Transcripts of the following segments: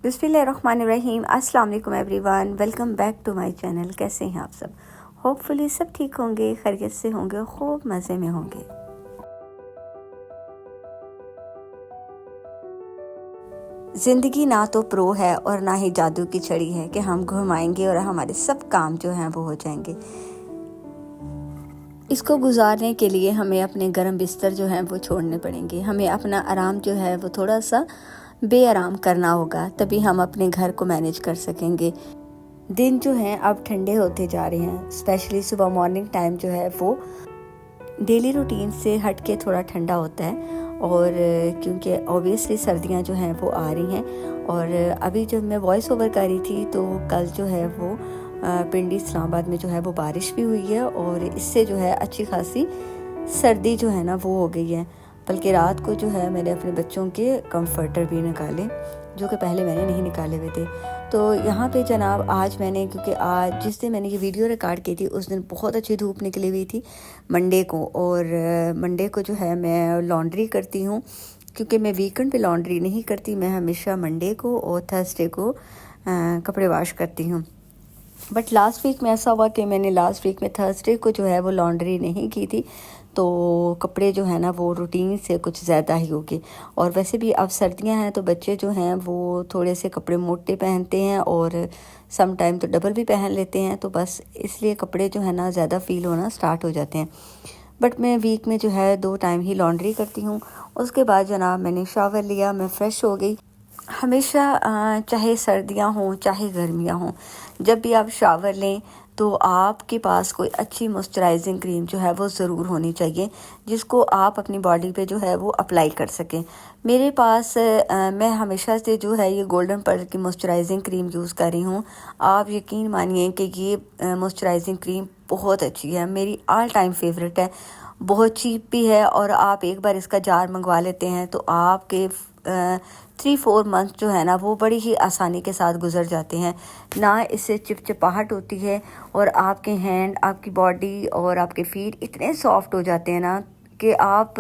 बिस्मिल्लाहिर्रहमानिर्रहीम। अस्सलाम वालेकुम everyone, welcome back to my channel. कैसे हैं आप सब? होपफुली सब ठीक होंगे, खैरियत से होंगे, खूब मज़े में होंगे। ज़िंदगी ना तो प्रो है और ना ही जादू की छड़ी है कि हम घुमाएंगे और हमारे सब काम जो हैं वो हो जाएंगे। इसको गुजारने के लिए हमें अपने गर्म बिस्तर जो हैं वो छोड़ने पड़ेंगे। हमें अपना आराम जो है वो थोड़ा सा बेआराम करना होगा, तभी हम अपने घर को मैनेज कर सकेंगे। दिन जो हैं अब ठंडे होते जा रहे हैं, स्पेशली सुबह मॉर्निंग टाइम जो है वो डेली रूटीन से हट के थोड़ा ठंडा होता है। और क्योंकि ऑब्वियसली सर्दियां जो हैं वो आ रही हैं, और अभी जब मैं वॉइस ओवर कर रही थी तो कल जो है वो पिंडी इस्लामाबाद में जो है वो बारिश भी हुई है, और इससे जो है अच्छी खासी सर्दी जो है ना वो हो गई है। बल्कि रात को जो है मैंने अपने बच्चों के कंफर्टर भी निकाले, जो कि पहले मैंने नहीं निकाले हुए थे। तो यहाँ पे जनाब आज मैंने, क्योंकि आज जिस दिन मैंने ये वीडियो रिकॉर्ड की थी उस दिन बहुत अच्छी धूप निकली हुई थी मंडे को, और मंडे को जो है मैं लॉन्ड्री करती हूँ, क्योंकि मैं वीकेंड पे लॉन्ड्री नहीं करती। मैं हमेशा मंडे को और थर्सडे को कपड़े वॉश करती हूँ। बट लास्ट वीक में ऐसा हुआ कि मैंने लास्ट वीक में थर्सडे को जो है वो लॉन्ड्री नहीं की थी, तो कपड़े जो है ना वो रूटीन से कुछ ज़्यादा ही हो गए। और वैसे भी अब सर्दियां हैं तो बच्चे जो हैं वो थोड़े से कपड़े मोटे पहनते हैं और सम टाइम तो डबल भी पहन लेते हैं, तो बस इसलिए कपड़े जो है ना ज़्यादा फील होना स्टार्ट हो जाते हैं। बट मैं वीक में जो है 2 टाइम ही लॉन्ड्री करती हूँ। उसके बाद जनाब मैंने शावर लिया, मैं फ़्रेश हो गई। हमेशा चाहे सर्दियां हों चाहे गर्मियां हों, जब भी आप शावर लें तो आपके पास कोई अच्छी मॉइस्चराइजिंग क्रीम जो है वो ज़रूर होनी चाहिए, जिसको आप अपनी बॉडी पे जो है वो अप्लाई कर सकें। मेरे पास मैं हमेशा से जो है ये गोल्डन पर्ल की मॉइस्चराइजिंग क्रीम यूज़ कर रही हूँ। आप यकीन मानिए कि ये मॉइस्चराइजिंग क्रीम बहुत अच्छी है, मेरी ऑल टाइम फेवरेट है। बहुत चीप भी है, और आप एक बार इसका जार मंगवा लेते हैं तो आपके 3-4 मंथ जो है ना वो बड़ी ही आसानी के साथ गुजर जाते हैं। ना इससे चिपचिपाहट होती है, और आपके हैंड, आपकी बॉडी और आपके फीट इतने सॉफ्ट हो जाते हैं ना कि आप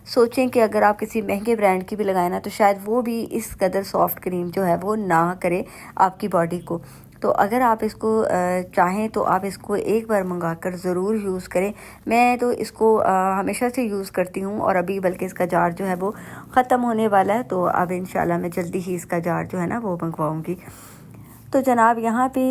सोचें कि अगर आप किसी महंगे ब्रांड की भी लगाएं ना तो शायद वो भी इस कदर सॉफ्ट क्रीम जो है वो ना करे आपकी बॉडी को। तो अगर आप इसको चाहें तो आप इसको एक बार मंगाकर ज़रूर यूज़ करें। मैं तो इसको हमेशा से यूज़ करती हूँ, और अभी बल्कि इसका जार जो है वो ख़त्म होने वाला है, तो अब इंशाल्लाह मैं जल्दी ही इसका जार जो है ना वो मंगवाऊँगी। तो जनाब यहाँ पे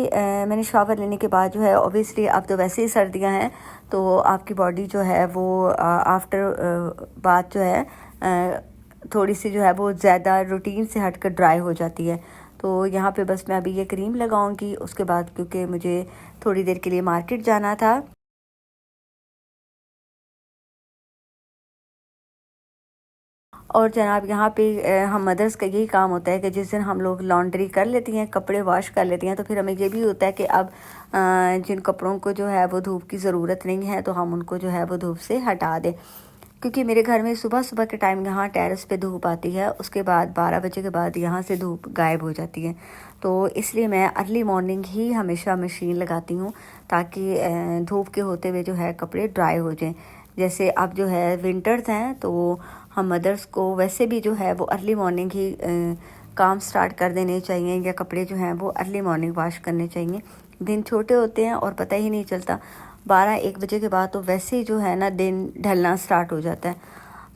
मैंने शावर लेने के बाद जो है ऑब्वियसली अब तो वैसे ही सर्दियाँ हैं, तो आपकी बॉडी जो है वो आफ्टर बात जो है थोड़ी सी जो है वो ज़्यादा रूटीन से हटकर ड्राई हो जाती है। तो यहाँ पे बस मैं अभी ये क्रीम लगाऊंगी, उसके बाद क्योंकि मुझे थोड़ी देर के लिए मार्केट जाना था। और जनाब यहाँ पे हम मदर्स का यही काम होता है कि जिस दिन हम लोग लॉन्ड्री कर लेती हैं, कपड़े वॉश कर लेती हैं, तो फिर हमें ये भी होता है कि अब जिन कपड़ों को जो है वो धूप की ज़रूरत नहीं है तो हम उनको जो है वो धूप से हटा दें। क्योंकि मेरे घर में सुबह सुबह के टाइम यहाँ टेरेस पे धूप आती है, उसके बाद 12 बजे के बाद यहाँ से धूप गायब हो जाती है। तो इसलिए मैं अर्ली मॉर्निंग ही हमेशा मशीन लगाती हूँ, ताकि धूप के होते हुए जो है कपड़े ड्राई हो जाएं। जैसे अब जो है विंटर्स हैं तो हम मदर्स को वैसे भी जो है वो अर्ली मॉर्निंग ही काम स्टार्ट कर देने चाहिए, या कपड़े जो हैं वो अर्ली मॉर्निंग वॉश करने चाहिए। दिन छोटे होते हैं और पता ही नहीं चलता, 12-1 बजे के बाद तो वैसे ही जो है ना दिन ढलना स्टार्ट हो जाता है।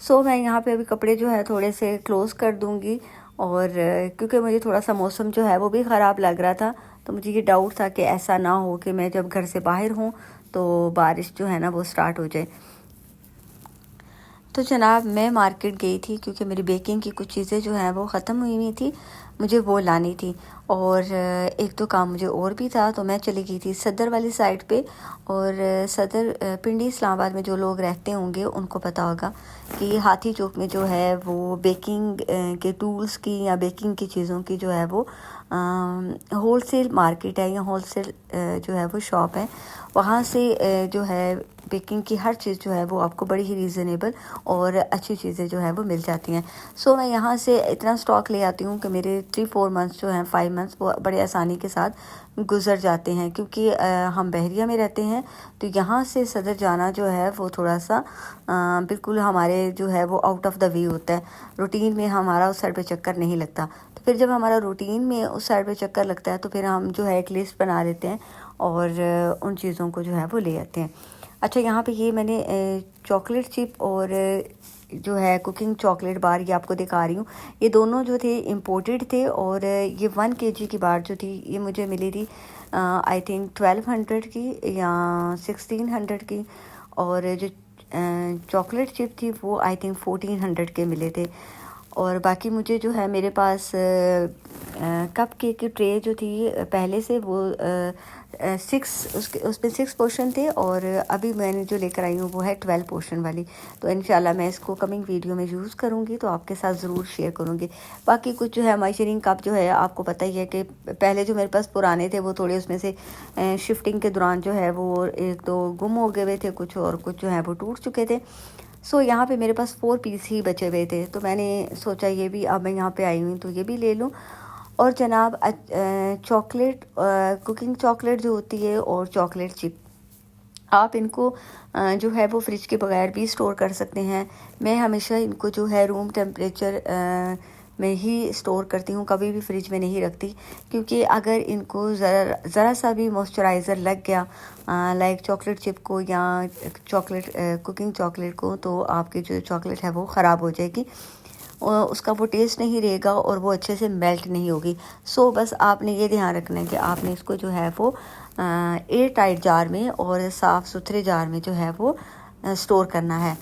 सो मैं यहाँ पे अभी कपड़े जो है थोड़े से क्लोज़ कर दूँगी, और क्योंकि मुझे थोड़ा सा मौसम जो है वो भी ख़राब लग रहा था, तो मुझे ये डाउट था कि ऐसा ना हो कि मैं जब घर से बाहर हूँ तो बारिश जो है ना वो स्टार्ट हो जाए। तो जनाब मैं मार्केट गई थी क्योंकि मेरी बेकिंग की कुछ चीज़ें जो हैं वो ख़त्म हुई हुई थी, मुझे वो लानी थी। और एक तो काम मुझे और भी था, तो मैं चली गई थी सदर वाली साइड पे। और सदर पिंडी इस्लामाबाद में जो लोग रहते होंगे उनको पता होगा कि हाथी चौक में जो है वो बेकिंग के टूल्स की या बेकिंग की चीज़ों की जो है वो होलसेल मार्केट है, या होलसेल जो है वो शॉप है। वहाँ से जो है बेकिंग की हर चीज़ जो है वो आपको बड़ी ही रीज़नेबल और अच्छी चीज़ें जो है वो मिल जाती हैं। सो मैं यहाँ से इतना स्टॉक ले आती हूँ कि मेरे 3-4 मंथ्स जो हैं, 5 मंथ्स वो बड़े आसानी के साथ गुजर जाते हैं। क्योंकि हम बहरिया में रहते हैं, तो यहाँ से सदर जाना जो है वो थोड़ा सा बिल्कुल हमारे जो है वो आउट ऑफ द वे होता है। रूटीन में हमारा उस साइड पे चक्कर नहीं लगता, तो फिर जब हमारा रूटीन में उस साइड पे चक्कर लगता है तो फिर हम जो है एक लिस्ट बना लेते हैं और उन चीज़ों को जो है वो ले आते हैं। अच्छा, यहाँ पे ये मैंने चॉकलेट चिप और जो है कुकिंग चॉकलेट बार ये आपको दिखा रही हूँ। ये दोनों जो थे इम्पोर्टेड थे और ये 1 kg की बार जो थी ये मुझे मिली थी आई थिंक 1200 की या 1600 की। और जो चॉकलेट चिप थी वो आई थिंक 1400 के मिले थे। और बाकी मुझे जो है मेरे पास कप केक की ट्रे जो थी पहले से वो 6 उसमें 6 पोर्शन थे और अभी मैंने जो लेकर आई हूँ वो है 12 पोर्शन वाली। तो इंशाल्लाह मैं इसको कमिंग वीडियो में यूज़ करूँगी तो आपके साथ ज़रूर शेयर करूँगी। बाकी कुछ जो है मेजरिंग कप जो है आपको पता ही है कि पहले जो मेरे पास पुराने थे वो थोड़े उसमें से शिफ्टिंग के दौरान जो है वो एक तो गुम हो गए हुए थे कुछ, और कुछ जो है वो टूट चुके थे। सो यहाँ पे मेरे पास 4 पीस ही बचे हुए थे तो मैंने सोचा ये भी, अब मैं यहाँ पे आई हुई तो ये भी ले लूँ। और जनाब चॉकलेट कुकिंग चॉकलेट जो होती है और चॉकलेट चिप, आप इनको जो है वो फ्रिज के बगैर भी स्टोर कर सकते हैं। मैं हमेशा इनको जो है रूम टेम्परेचर में ही स्टोर करती हूँ, कभी भी फ्रिज में नहीं रखती, क्योंकि अगर इनको ज़रा सा भी मॉइस्चराइज़र लग गया लाइक चॉकलेट चिप को या चॉकलेट कुकिंग चॉकलेट को, तो आपकी जो चॉकलेट है वो ख़राब हो जाएगी और उसका वो टेस्ट नहीं रहेगा और वो अच्छे से मेल्ट नहीं होगी। सो बस आपने ये ध्यान रखना है कि आपने इसको जो है वो एयर टाइट जार में और साफ़ सुथरे जार में जो है वो स्टोर करना है।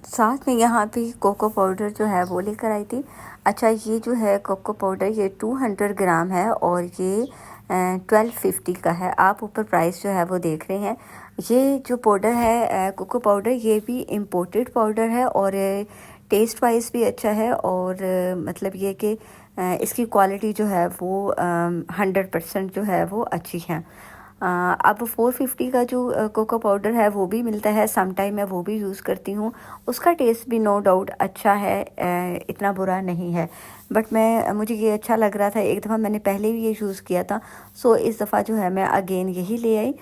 साथ में यहाँ पे कोको पाउडर जो है वो लेकर आई थी। अच्छा, ये जो है कोको पाउडर ये 200 ग्राम है और ये 1250 का है। आप ऊपर प्राइस जो है वो देख रहे हैं। ये जो पाउडर है कोको पाउडर, ये भी इम्पोर्टेड पाउडर है और टेस्ट वाइज भी अच्छा है और मतलब ये कि इसकी क्वालिटी जो है वो 100% जो है वो अच्छी है। अब 450 का जो कोको पाउडर है वो भी मिलता है, सम टाइम मैं वो भी यूज़ करती हूँ। उसका टेस्ट भी नो डाउट अच्छा है, इतना बुरा नहीं है, बट मुझे ये अच्छा लग रहा था। एक दफ़ा मैंने पहले भी ये यूज़ किया था, सो इस दफ़ा जो है मैं अगेन यही ले आई।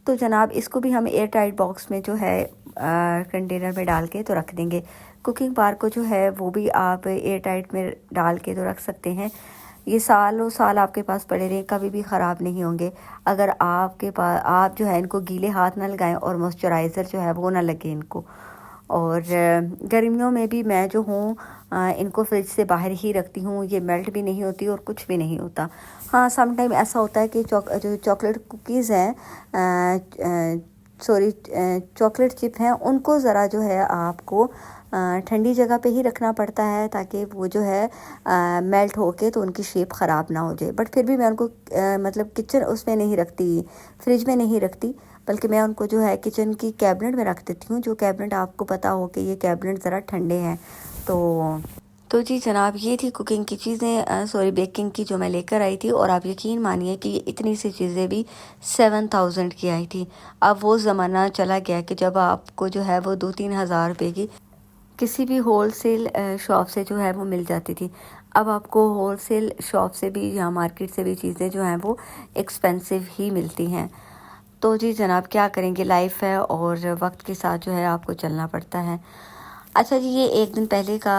तो जनाब इसको भी हम एयर टाइट बॉक्स में जो है कंटेनर में डाल के तो रख देंगे। कुकिंग बार को जो है वो भी आप एयर टाइट में डाल के तो रख सकते हैं। ये सालों साल आपके पास पड़े रहे, कभी भी ख़राब नहीं होंगे अगर आपके पास आप जो है इनको गीले हाथ ना लगाएं और मॉइस्चराइज़र जो है वो ना लगे इनको। और गर्मियों में भी मैं जो हूँ इनको फ्रिज से बाहर ही रखती हूँ, ये मेल्ट भी नहीं होती और कुछ भी नहीं होता। हाँ, सम टाइम ऐसा होता है कि जो चॉकलेट कुकीज़ हैं सॉरी चॉकलेट चिप हैं, उनको ज़रा जो है आपको ठंडी जगह पे ही रखना पड़ता है ताकि वो जो है मेल्ट होके तो उनकी शेप ख़राब ना हो जाए। बट फिर भी मैं उनको मतलब किचन उसमें नहीं रखती, फ्रिज में नहीं रखती, बल्कि मैं उनको जो है किचन की कैबिनेट में रख देती हूँ। जो कैबिनेट आपको पता हो कि ये कैबिनेट ज़रा ठंडे हैं। तो जी जनाब, ये थी कुकिंग की चीज़ें सॉरी बेकिंग की जो मैं लेकर आई थी। और आप यकीन मानिए कि इतनी सी चीज़ें भी 7000 की आई थी। अब वो ज़माना चला गया कि जब आपको जो है वो 2-3 हज़ार रुपये की किसी भी होलसेल शॉप से जो है वो मिल जाती थी। अब आपको होलसेल शॉप से भी या मार्केट से भी चीज़ें जो हैं वो एक्सपेंसिव ही मिलती हैं। तो जी जनाब, क्या करेंगे, लाइफ है और वक्त के साथ जो है आपको चलना पड़ता है। अच्छा जी, ये एक दिन पहले का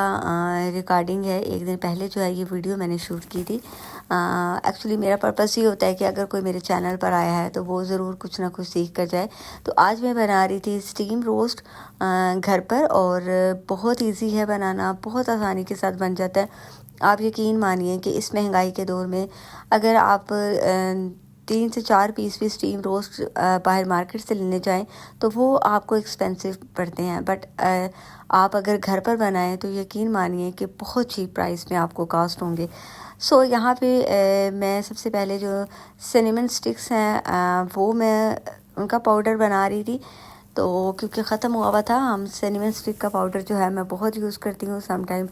रिकॉर्डिंग है। एक दिन पहले जो है ये वीडियो मैंने शूट की थी। एक्चुअली मेरा पर्पस ये होता है कि अगर कोई मेरे चैनल पर आया है तो वो ज़रूर कुछ ना कुछ सीख कर जाए। तो आज मैं बना रही थी स्टीम रोस्ट घर पर, और बहुत इजी है बनाना, बहुत आसानी के साथ बन जाता है। आप यकीन मानिए कि इस महंगाई के दौर में अगर आप 3 से 4 पीस भी स्टीम रोस्ट बाहर मार्केट से लेने जाएं तो वो आपको एक्सपेंसिव पड़ते हैं, बट आप अगर घर पर बनाएं तो यकीन मानिए कि बहुत चीप प्राइस में आपको कास्ट होंगे। सो यहाँ पे मैं सबसे पहले जो सिनेमन स्टिक्स हैं वो मैं उनका पाउडर बना रही थी। तो क्योंकि ख़त्म हुआ था, हम सिनेमन स्टिक का पाउडर जो है मैं बहुत यूज़ करती हूँ। सम टाइम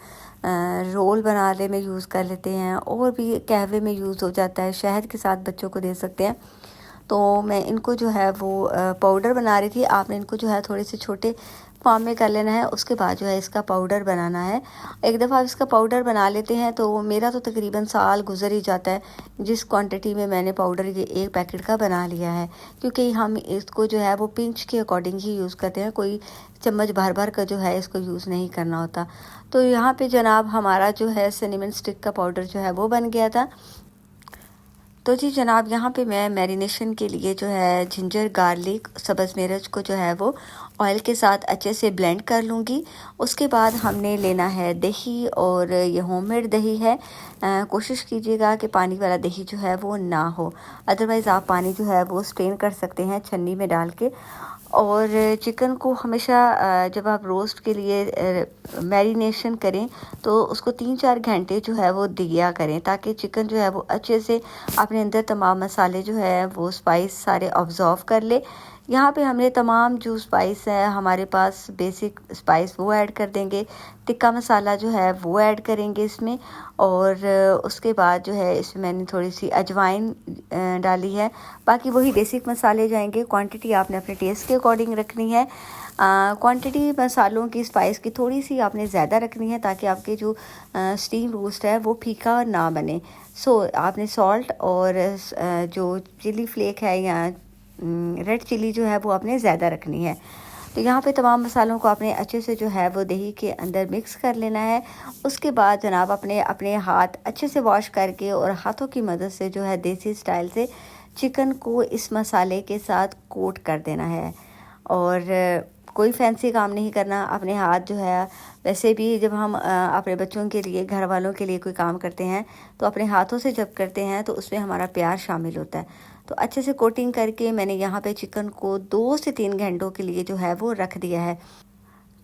रोल बनाने में यूज़ कर लेते हैं और भी कहवे में यूज़ हो जाता है, शहद के साथ बच्चों को दे सकते हैं। तो मैं इनको जो है वो पाउडर बना रही थी। आपने इनको जो है थोड़े से छोटे फॉर्म में कर लेना है। उसके बाद जो है इसका पाउडर बनाना है। एक दफ़ा आप इसका पाउडर बना लेते हैं तो मेरा तो तकरीबन साल गुजर ही जाता है जिस क्वांटिटी में मैंने पाउडर ये 1 पैकेट का बना लिया है, क्योंकि हम इसको जो है वो पिंच के अकॉर्डिंग ही यूज़ करते हैं, कोई चम्मच भर भर का जो है इसको यूज़ नहीं करना होता। तो यहाँ पे जनाब हमारा जो है सिनेमन स्टिक का पाउडर जो है वो बन गया था। तो जी जनाब, यहाँ पे मैं मैरिनेशन के लिए जो है जिंजर, गार्लिक, सब्ज़ मिर्च को जो है वो ऑयल के साथ अच्छे से ब्लेंड कर लूँगी। उसके बाद हमने लेना है दही, और ये होममेड दही है। कोशिश कीजिएगा कि पानी वाला दही जो है वो ना हो, अदरवाइज़ आप पानी जो है वो स्ट्रेन कर सकते हैं छन्नी में डाल के। और चिकन को हमेशा जब आप रोस्ट के लिए मैरिनेशन करें तो उसको 3-4 घंटे जो है वो दिया करें, ताकि चिकन जो है वो अच्छे से अपने अंदर तमाम मसाले जो है वो स्पाइस सारे ऑब्जॉर्व कर ले। यहाँ पे हमने तमाम जो स्पाइस है हमारे पास, बेसिक स्पाइस वो ऐड कर देंगे। टिक्का मसाला जो है वो ऐड करेंगे इसमें, और उसके बाद जो है इसमें मैंने थोड़ी सी अजवाइन डाली है। बाकी वही बेसिक मसाले जाएंगे। क्वांटिटी आपने अपने टेस्ट के अकॉर्डिंग रखनी है। क्वांटिटी मसालों की, स्पाइस की थोड़ी सी आपने ज़्यादा रखनी है, ताकि आपके जो स्टीम रोस्ट है वो फीका ना बने। सो आपने सॉल्ट और जो चिली फ्लेक है या रेड चिली जो है वो आपने ज़्यादा रखनी है। तो यहाँ पे तमाम मसालों को आपने अच्छे से जो है वो दही के अंदर मिक्स कर लेना है। उसके बाद जनाब अपने हाथ अच्छे से वॉश करके और हाथों की मदद से जो है देसी स्टाइल से चिकन को इस मसाले के साथ कोट कर देना है। और कोई फैंसी काम नहीं करना। अपने हाथ जो है, वैसे भी जब हम अपने बच्चों के लिए, घर वालों के लिए कोई काम करते हैं तो अपने हाथों से जब करते हैं तो उसमें हमारा प्यार शामिल होता है। तो अच्छे से कोटिंग करके मैंने यहाँ पे चिकन को 2 से 3 घंटों के लिए जो है वो रख दिया है।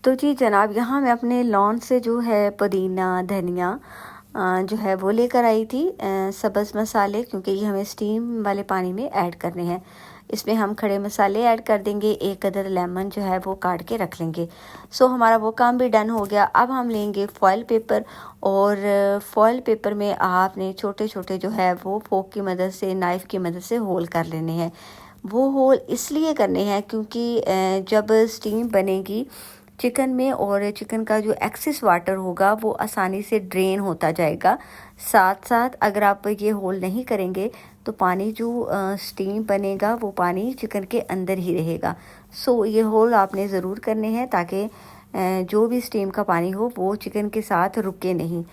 तो जी जनाब, यहाँ मैं अपने लॉन से जो है पुदीना, धनिया जो है वो लेकर आई थी। सब्ज़ मसाले, क्योंकि ये हमें स्टीम वाले पानी में ऐड करने हैं। इसमें हम खड़े मसाले ऐड कर देंगे। 1 अदद लेमन जो है वो काट के रख लेंगे। सो हमारा वो काम भी डन हो गया। अब हम लेंगे फॉयल पेपर, और फॉयल पेपर में आपने छोटे छोटे जो है वो फोक की मदद से, नाइफ़ की मदद से होल कर लेने हैं। वो होल इसलिए करने हैं क्योंकि जब स्टीम बनेगी चिकन में, और चिकन का जो एक्सेस वाटर होगा वो आसानी से ड्रेन होता जाएगा। साथ साथ अगर आप ये होल नहीं करेंगे तो पानी जो स्टीम बनेगा वो पानी चिकन के अंदर ही रहेगा। सो ये होल आपने ज़रूर करने हैं, ताकि जो भी स्टीम का पानी हो वो चिकन के साथ रुके नहीं।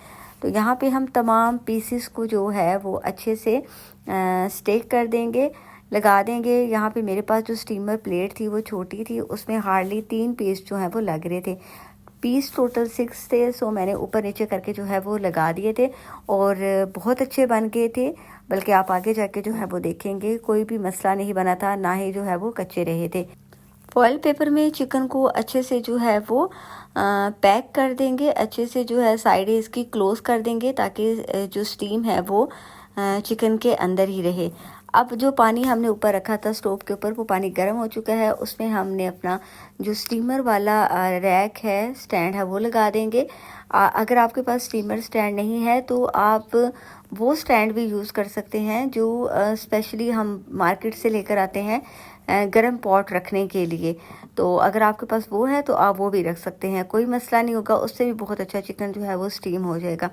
तो यहाँ पे हम तमाम पीसेस को जो है वो अच्छे से स्टेक कर देंगे, लगा देंगे। यहाँ पे मेरे पास जो स्टीमर प्लेट थी वो छोटी थी, उसमें हार्डली 3 पीस जो हैं वो लग रहे थे। पीस टोटल 6 थे। सो मैंने ऊपर नीचे करके जो है वो लगा दिए थे, और बहुत अच्छे बन गए थे। बल्कि आप आगे जाके जो है वो देखेंगे कोई भी मसला नहीं बना था, ना ही जो है वो कच्चे रहे थे। फॉयल पेपर में चिकन को अच्छे से जो है वो पैक कर देंगे। अच्छे से जो है साइडें इसकी क्लोज़ कर देंगे, ताकि जो स्टीम है वो चिकन के अंदर ही रहे। अब जो पानी हमने ऊपर रखा था स्टोव के ऊपर, वो पानी गर्म हो चुका है। उसमें हमने अपना जो स्टीमर वाला रैक है, स्टैंड है, वो लगा देंगे। अगर आपके पास स्टीमर स्टैंड नहीं है तो आप वो स्टैंड भी यूज़ कर सकते हैं जो स्पेशली हम मार्केट से लेकर आते हैं गरम पॉट रखने के लिए। तो अगर आपके पास वो है तो आप वो भी रख सकते हैं, कोई मसला नहीं होगा। उससे भी बहुत अच्छा चिकन जो है वो स्टीम हो जाएगा।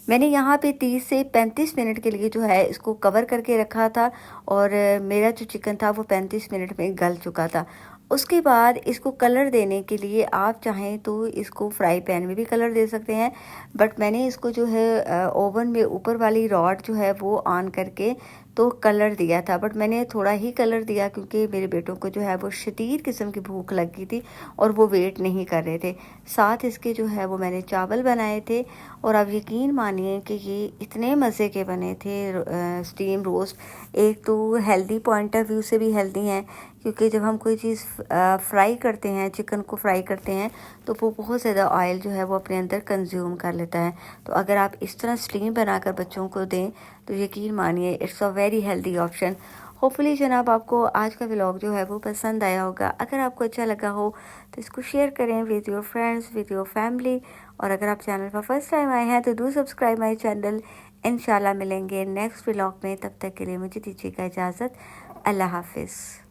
मैंने यहाँ पे 30 से 35 मिनट के लिए जो है इसको कवर करके रखा था, और मेरा जो चिकन था वो 35 मिनट में गल चुका था। उसके बाद इसको कलर देने के लिए आप चाहें तो इसको फ्राई पैन में भी कलर दे सकते हैं, बट मैंने इसको जो है ओवन में ऊपर वाली रॉड जो है वो ऑन करके तो कलर दिया था। बट मैंने थोड़ा ही कलर दिया क्योंकि मेरे बेटों को जो है वो शदीद किस्म की भूख लगी थी और वो वेट नहीं कर रहे थे। साथ इसके जो है वो मैंने चावल बनाए थे, और आप यकीन मानिए कि ये इतने मज़े के बने थे। स्टीम रोस्ट एक तो हेल्दी पॉइंट ऑफ व्यू से भी हेल्दी हैं, क्योंकि जब हम कोई चीज़ फ्राई करते हैं, चिकन को फ्राई करते हैं, तो वो बहुत ज़्यादा ऑयल जो है वो अपने अंदर कंज्यूम कर लेता है। तो अगर आप इस तरह स्टीम बनाकर बच्चों को दें तो यकीन मानिए it's a very healthy option. Hopefully जनाब आपको आज का व्लॉग जो है वो पसंद आया होगा। अगर आपको अच्छा लगा हो तो इसको शेयर करें with your friends, with your family. और अगर आप चैनल पर फर्स्ट टाइम आए हैं तो डू सब्सक्राइब माई चैनल। इंशाल्लाह मिलेंगे नेक्स्ट व्लॉग में, तब तक के लिए मुझे दीजिएगा इजाज़त। अल्लाह हाफिज़।